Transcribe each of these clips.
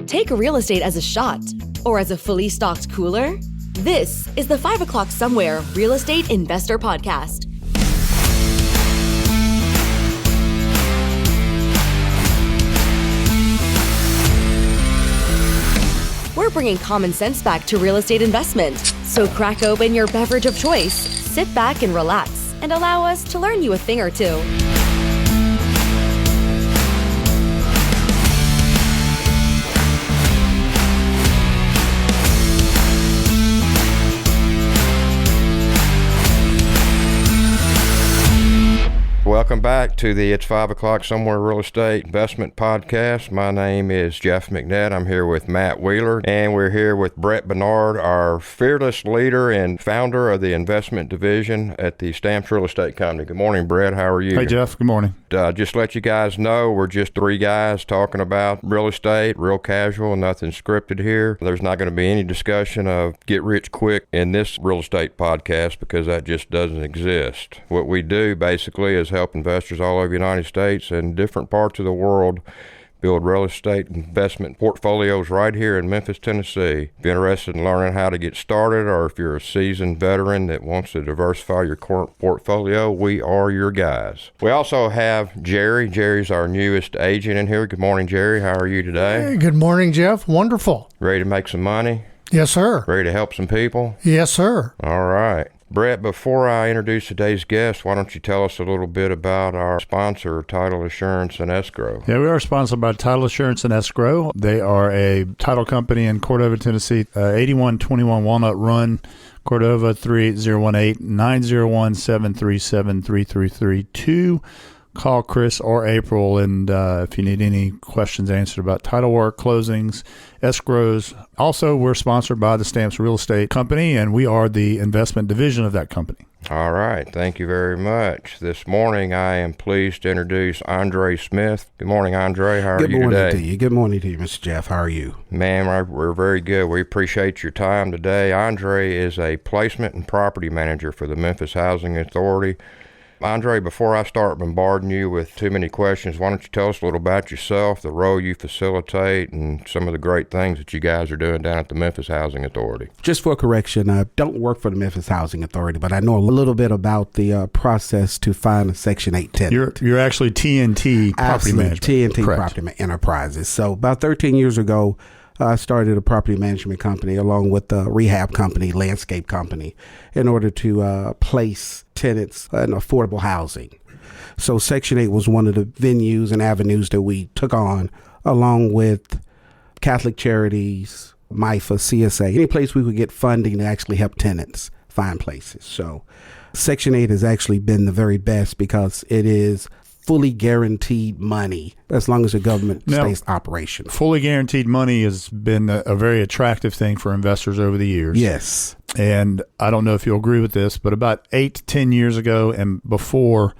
Take real estate as a shot or as a fully stocked cooler? This is the 5 o'clock somewhere Real Estate Investor Podcast. We're bringing common sense back to real estate investment. So crack open your beverage of choice, sit back and relax, and allow us to learn you a thing or two. Welcome back to the It's 5 o'clock Somewhere Real Estate Investment Podcast. My name is Jeff McNett. I'm here with Matt Wheeler, and we're here with Brett Bernard, our fearless leader and founder of the investment division at the Stamps Real Estate Company. Good morning, Brett. How are you? Hey, Jeff. Good morning. Just let you guys know, we're just three guys talking about real estate, real casual, nothing scripted here. There's not going to be any discussion of get rich quick in this real estate podcast because that just doesn't exist. What we do basically is help investors all over the United States and different parts of the world build real estate investment portfolios right here in Memphis, Tennessee. If you're interested in learning how to get started, or if you're a seasoned veteran that wants to diversify your current portfolio, we are your guys. We also have Jerry. Jerry's our newest agent in here. Good morning, Jerry. How are you today? Hey, good morning, Jeff. Wonderful. Ready to make some money? Yes, sir. Ready to help some people? Yes, sir. All right. Brett, before I introduce today's guest, why don't you tell us a little bit about our sponsor, Title Assurance and Escrow? Yeah, we are sponsored by Title Assurance and Escrow. They are a title company in Cordova, Tennessee, 8121 Walnut Run, Cordova 38018-901-737-3332. Call Chris or April, and if you need any questions answered about title work, closings, escrows. Also, we're sponsored by the Stamps Real Estate Company, and we are the investment division of that company. All right. Thank you very much. This morning, I am pleased to introduce Andre Smith. Good morning, Andre. How are you today? Good morning to you. Good morning to you, Mr. Jeff. How are you? Man, we're very good. We appreciate your time today. Andre is a placement and property manager for the Memphis Housing Authority. Andre, before I start bombarding you with too many questions, why don't you tell us a little about yourself, the role you facilitate, and some of the great things that you guys are doing down at the Memphis Housing Authority? Just for correction, I don't work for the Memphis Housing Authority, but I know a little bit about the process to find a Section 8 tenant. You're actually TNT Property Management. TNT Correct. Property Enterprises. So about 13 years ago, I started a property management company along with a rehab company, landscape company, in order to place tenants in affordable housing. So Section 8 was one of the venues and avenues that we took on, along with Catholic Charities, MIFA, CSA, any place we could get funding to actually help tenants find places. So Section 8 has actually been the very best because it is fully guaranteed money as long as the government stays operational. Fully guaranteed money has been a very attractive thing for investors over the years. Yes. And I don't know if you'll agree with this, but about 8 to 10 years ago and before,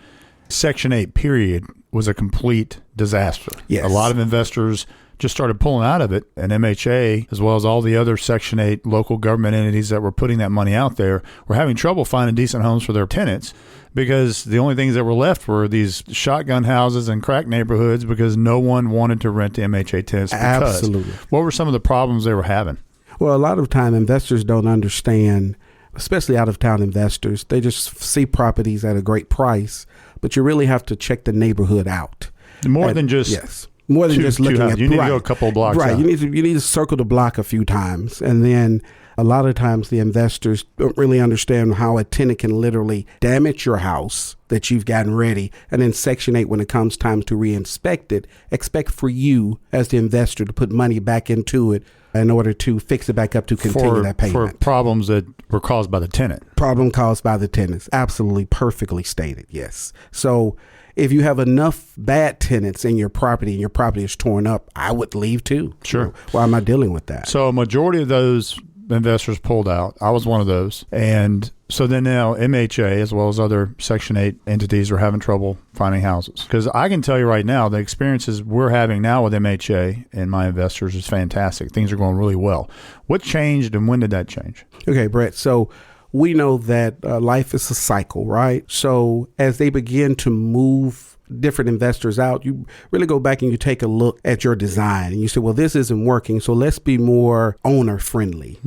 Section 8 period was a complete disaster. Yes. A lot of investors just started pulling out of it, and MHA, as well as all the other Section 8 local government entities that were putting that money out there, were having trouble finding decent homes for their tenants because the only things that were left were these shotgun houses and crack neighborhoods because no one wanted to rent to MHA tenants. Absolutely. What were some of the problems they were having? Well, a lot of time investors don't understand, especially out-of-town investors. They just see properties at a great price, but you really have to check the neighborhood out. More than just... Yes. More than just looking at... You need to go a couple of blocks out. You need to circle the block a few times. And then a lot of times the investors don't really understand how a tenant can literally damage your house that you've gotten ready. And then Section 8, when it comes time to re-inspect it, expect for you as the investor to put money back into it in order to fix it back up to continue that payment. For problems that were caused by the tenant. Problem caused by the tenants. Absolutely perfectly stated, yes. So if you have enough bad tenants in your property and your property is torn up, I would leave too. Sure. Why am I dealing with that? So a majority of those investors pulled out. I was one of those. And so then now MHA, as well as other Section 8 entities, are having trouble finding houses. Because I can tell you right now, the experiences we're having now with MHA and my investors is fantastic. Things are going really well. What changed and when did that change? Okay, Brett. So we know that life is a cycle, right? So as they begin to move different investors out, you really go back and you take a look at your design and you say, well, this isn't working, so let's be more owner friendly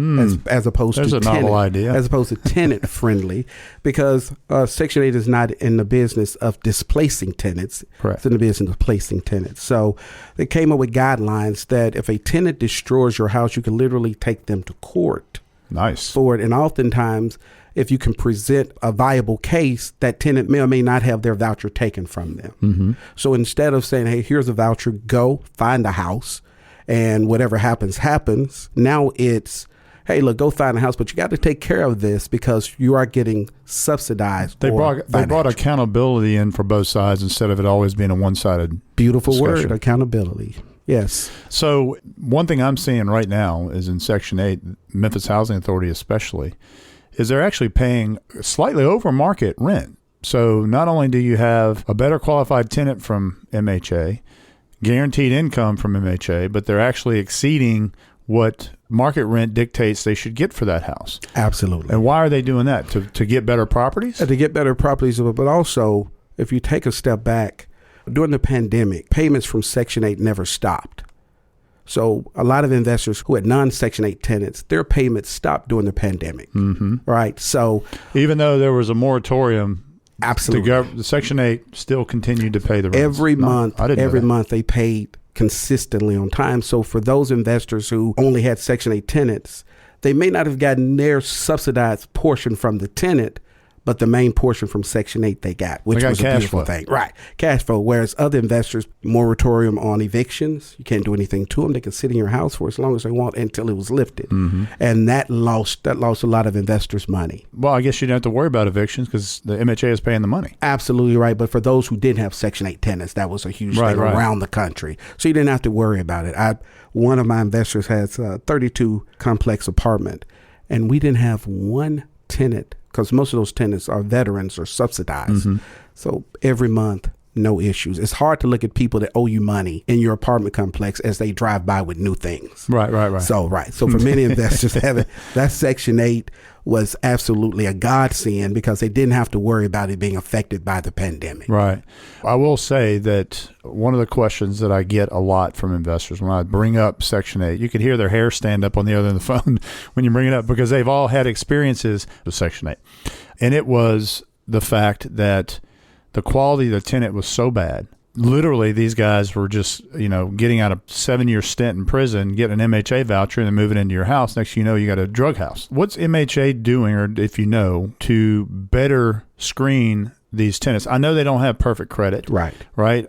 as opposed There's to a novel idea. as opposed to tenant friendly, because Section 8 is not in the business of displacing tenants. Correct. It's in the business of placing tenants. So they came up with guidelines that if a tenant destroys your house, you can literally take them to court. Nice. For it. And oftentimes, if you can present a viable case, that tenant may or may not have their voucher taken from them. Mm-hmm. So instead of saying, hey, here's a voucher, go find a house, and whatever happens, happens. Now it's, hey, look, go find a house, but you got to take care of this because you are getting subsidized. They brought accountability in for both sides instead of it always being a one-sided Beautiful discussion. word, accountability. Yes. So one thing I'm seeing right now is in Section 8, Memphis Housing Authority especially, is they're actually paying slightly over market rent. So not only do you have a better qualified tenant from MHA, guaranteed income from MHA, but they're actually exceeding what market rent dictates they should get for that house. Absolutely. And why are they doing that? To get better properties? To get better properties, but also if you take a step back, during the pandemic, payments from Section 8 never stopped. So a lot of investors who had non-Section 8 tenants, their payments stopped during the pandemic, right? So even though there was a moratorium, absolutely, the Section 8 still continued to pay the rent. Every month they paid consistently on time. So for those investors who only had Section 8 tenants, they may not have gotten their subsidized portion from the tenant, but the main portion from Section 8 they got, which was a beautiful thing. Right. Cash flow. Whereas other investors, moratorium on evictions, you can't do anything to them. They can sit in your house for as long as they want until it was lifted. Mm-hmm. And that lost a lot of investors' money. Well, I guess you don't have to worry about evictions because the MHA is paying the money. Absolutely right. But for those who didn't have Section 8 tenants, that was a huge thing around the country. So you didn't have to worry about it. One of my investors has a 32 complex apartment, and we didn't have one tenant, because most of those tenants are veterans or subsidized. Mm-hmm. So every month, no issues. It's hard to look at people that owe you money in your apartment complex as they drive by with new things. Right. So for many investors, that Section 8 was absolutely a godsend because they didn't have to worry about it being affected by the pandemic. Right. I will say that one of the questions that I get a lot from investors when I bring up Section 8, you could hear their hair stand up on the other end of the phone when you bring it up because they've all had experiences with Section 8. And it was the fact that the quality of the tenant was so bad. Literally, these guys were just, getting out a 7-year stint in prison, getting an MHA voucher, and then moving into your house. Next thing you know, you got a drug house. What's MHA doing, or if you know, to better screen these tenants? I know they don't have perfect credit. Right.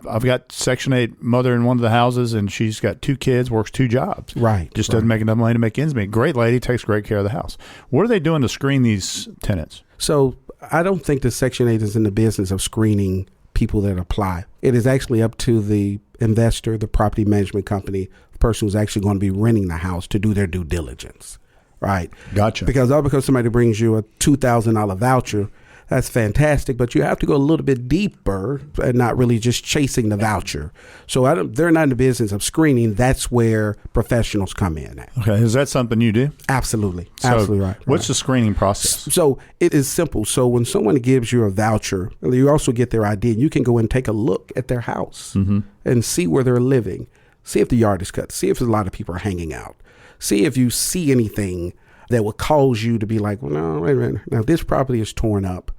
I've got Section 8 mother in one of the houses, and she's got 2 kids, works 2 jobs. Right. Just doesn't make enough money to make ends meet. Great lady, takes great care of the house. What are they doing to screen these tenants? So I don't think that Section 8 is in the business of screening people that apply. It is actually up to the investor, the property management company, the person who's actually going to be renting the house to do their due diligence. Right. Gotcha. Because somebody brings you a $2,000 voucher, that's fantastic, but you have to go a little bit deeper and not really just chasing the voucher. So they're not in the business of screening. That's where professionals come in at. Okay. Is that something you do? Absolutely. So absolutely right. What's the screening process? So it is simple. So when someone gives you a voucher, you also get their ID, and you can go and take a look at their house and see where they're living. See if the yard is cut. See if a lot of people are hanging out. See if you see anything that would cause you to be like, well, no, wait a minute. Now, this property is torn up.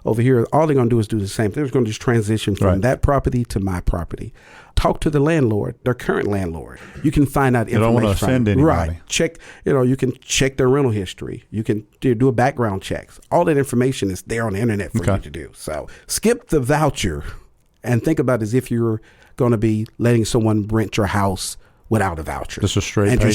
Over here, all they're going to do is do the same thing. They're going to just transition from that property to my property. Talk to the landlord, their current landlord. You can find out information. You don't want to offend anybody. Right. Check, you can check their rental history. You can do a background check. All that information is there on the internet for you to do. So skip the voucher and think about it as if you're going to be letting someone rent your house without a voucher. Just a straight and pay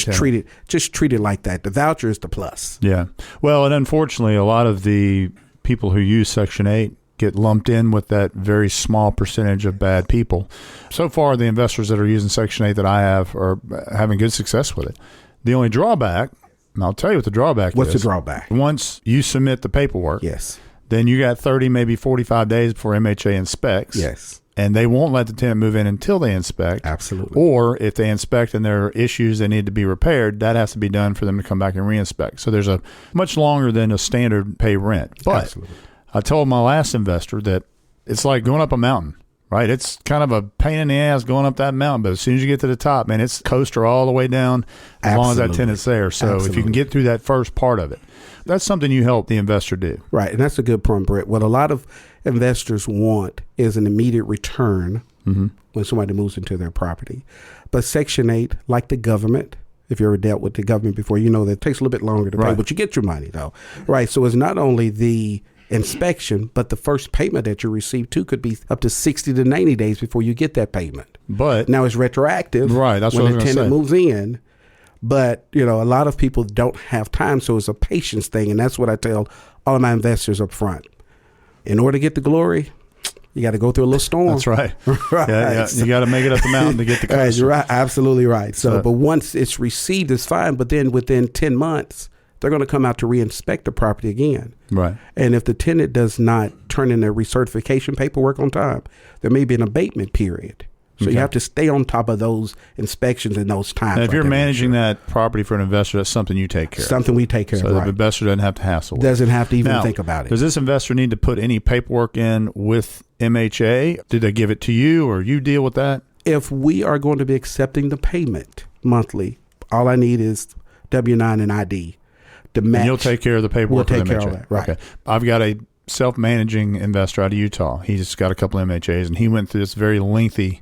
just treat it like that. The voucher is the plus. Yeah. Well, and unfortunately, a lot of the people who use Section 8 get lumped in with that very small percentage of bad people. So far, the investors that are using Section 8 that I have are having good success with it. The only drawback, and I'll tell you what the drawback is. What's the drawback? Once you submit the paperwork, yes, then you got 30, maybe 45 days before MHA inspects. Yes. And they won't let the tenant move in until they inspect. Absolutely. Or if they inspect and there are issues that need to be repaired, that has to be done for them to come back and reinspect. So there's a much longer than a standard pay rent. But absolutely. I told my last investor that it's like going up a mountain. right? It's kind of a pain in the ass going up that mountain, but as soon as you get to the top, man, it's coaster all the way down as long as that tenant's there. So if you can get through that first part of it, that's something you help the investor do. Right, and that's a good point, Brett. What a lot of investors want is an immediate return when somebody moves into their property. But Section 8, like the government, if you ever dealt with the government before, you know that it takes a little bit longer to pay, but you get your money, though. Right, so it's not only the inspection, but the first payment that you receive, too, could be up to 60 to 90 days before you get that payment. But now it's retroactive that's when what the tenant moves in. But, you know, a lot of people don't have time, so it's a patience thing, and that's what I tell all of my investors up front. In order to get the glory, you got to go through a little storm. That's right. Right. Yeah. You got to make it up the mountain to get the coaster. You're right. Absolutely right. So, but once it's received, it's fine. But then within 10 months, they're going to come out to reinspect the property again. Right. And if the tenant does not turn in their recertification paperwork on time, there may be an abatement period. So you have to stay on top of those inspections and those times. Now, if you're managing that property for an investor, that's something you take care of. Something we take care of. So the investor doesn't have to hassle with it. Doesn't have to even think about it. Does this investor need to put any paperwork in with MHA? Did they give it to you or you deal with that? If we are going to be accepting the payment monthly, all I need is W-9 and ID. To match. And you'll take care of the paperwork We'll with take MHA. care of that, right. Okay. I've got a self-managing investor out of Utah. He's got a couple of MHAs, and he went through this very lengthy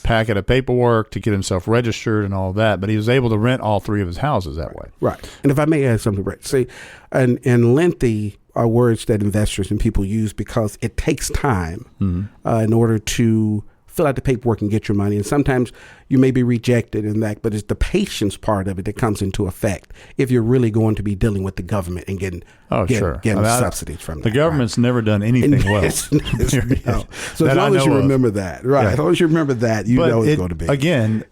packet of paperwork to get himself registered and all that, but he was able to rent all three of his houses that way. Right. And if I may add something, Brett, see, and lengthy are words that investors and people use because it takes time in order to fill out the paperwork and get your money. And sometimes you may be rejected in that, but it's the patience part of it that comes into effect if you're really going to be dealing with the government and getting subsidies from the government's never done anything well. No. So as long as you remember that, right? As long as you remember that, you know it's going to be. Again,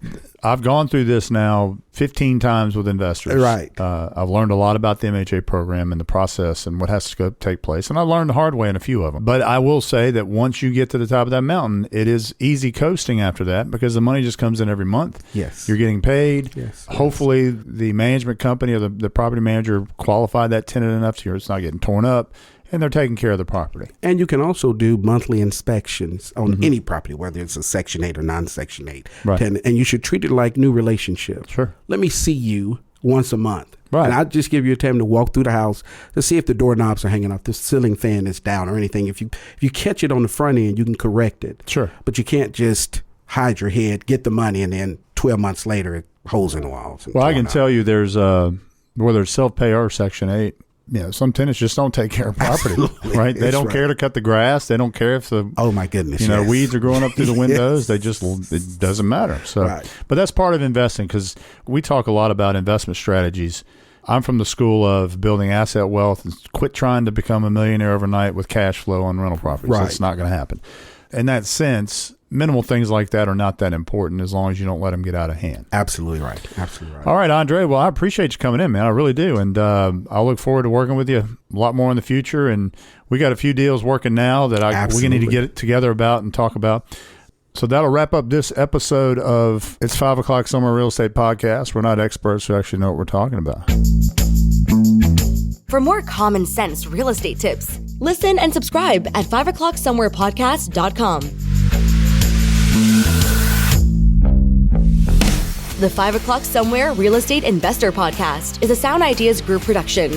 I've gone through this now 15 times with investors. Right. I've learned a lot about the MHA program and the process and what has to take place. And I learned the hard way in a few of them. But I will say that once you get to the top of that mountain, it is easy coasting after that because the money just comes in every month. Yes. You're getting paid. Yes. Hopefully the management company or the property manager qualified that tenant enough to where it's not getting torn up. And they're taking care of the property. And you can also do monthly inspections on any property, whether it's a Section 8 or non-Section 8. Right. And you should treat it like new relationships. Sure. Let me see you once a month. Right. And I'll just give you time to walk through the house to see if the doorknobs are hanging off, the ceiling fan is down or anything. If you catch it on the front end, you can correct it. Sure. But you can't just hide your head, get the money, and then 12 months later, holes in the walls. Well, I can tell you there's, whether it's self-pay or Section 8, some tenants just don't take care of property, right? They don't care to cut the grass. They don't care if the weeds are growing up through the windows. They just it doesn't matter. So, but that's part of investing because we talk a lot about investment strategies. I'm from the school of building asset wealth and quit trying to become a millionaire overnight with cash flow on rental properties. Right. It's not going to happen. In that sense, minimal things like that are not that important as long as you don't let them get out of hand. Absolutely right. Absolutely right. All right, Andre. Well, I appreciate you coming in, man. I really do. And I look forward to working with you a lot more in the future. And we got a few deals working now that we need to get it together about and talk about. So that'll wrap up this episode of It's 5 O'Clock Somewhere Real Estate Podcast. We're not experts who actually know what we're talking about. For more common sense real estate tips, listen and subscribe at 5o'clocksomewherepodcast.com. The 5 O'Clock Somewhere Real Estate Investor Podcast is a Sound Ideas Group production.